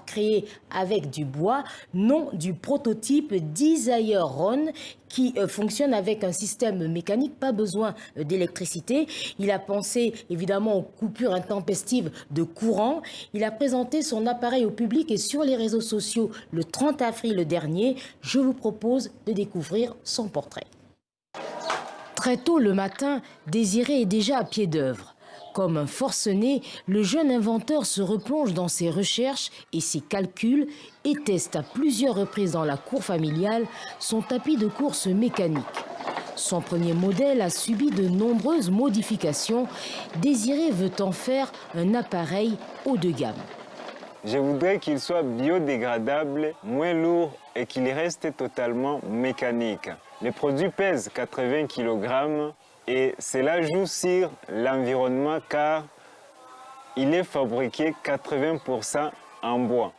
créé avec du bois, non du prototype Desire Ron qui fonctionne avec un système mécanique, pas besoin d'électricité. Il a pensé évidemment aux coupures intempestives de courant. Il a présenté son appareil au public et sur les réseaux sociaux le 30 avril dernier. Je vous propose de découvrir son portrait. Très tôt le matin, Désiré est déjà à pied d'œuvre. Comme un forcené, le jeune inventeur se replonge dans ses recherches et ses calculs et teste à plusieurs reprises dans la cour familiale son tapis de course mécanique. Son premier modèle a subi de nombreuses modifications. Désiré veut en faire un appareil haut de gamme. Je voudrais qu'il soit biodégradable, moins lourd et qu'il reste totalement mécanique. Le produit pèse 80 kg et cela joue sur l'environnement car il est fabriqué 80% en bois.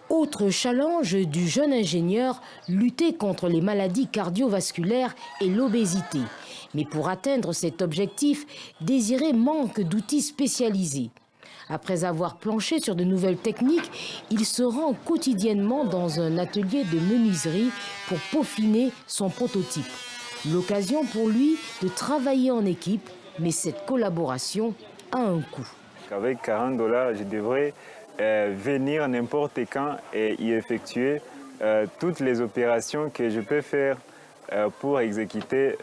Autre challenge du jeune ingénieur, lutter contre les maladies cardiovasculaires et l'obésité. Mais pour atteindre cet objectif, Désiré manque d'outils spécialisés. Après avoir planché sur de nouvelles techniques, il se rend quotidiennement dans un atelier de menuiserie pour peaufiner son prototype. L'occasion pour lui de travailler en équipe, mais cette collaboration a un coût. Avec 40 $, je devrais venir n'importe quand et y effectuer toutes les opérations que je peux faire pour exécuter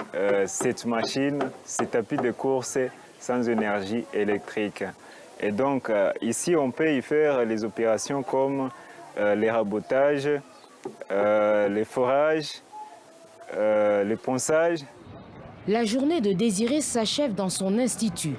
cette machine, ce tapis de course sans énergie électrique. Et donc ici, on peut y faire les opérations comme les rabotages, les forages, les ponçages. La journée de Désiré s'achève dans son institut.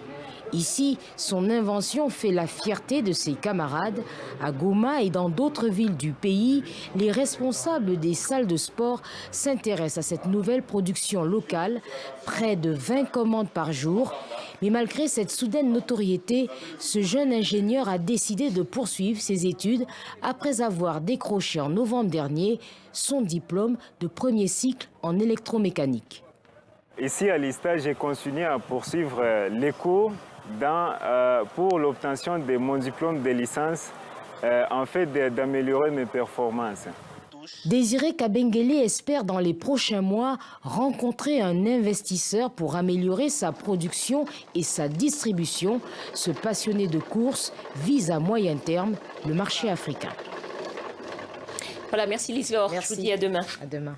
Ici, son invention fait la fierté de ses camarades. À Goma et dans d'autres villes du pays, les responsables des salles de sport s'intéressent à cette nouvelle production locale. Près de 20 commandes par jour. Mais malgré cette soudaine notoriété, ce jeune ingénieur a décidé de poursuivre ses études après avoir décroché en novembre dernier son diplôme de premier cycle en électromécanique. Ici à l'ISTA, j'ai continué à poursuivre les cours pour l'obtention de mon diplôme de licence, en fait d'améliorer mes performances. Désiré Kabengele espère dans les prochains mois rencontrer un investisseur pour améliorer sa production et sa distribution. Ce passionné de course vise à moyen terme le marché africain. Voilà, merci Lise-Laure. Je vous dis à demain. À demain.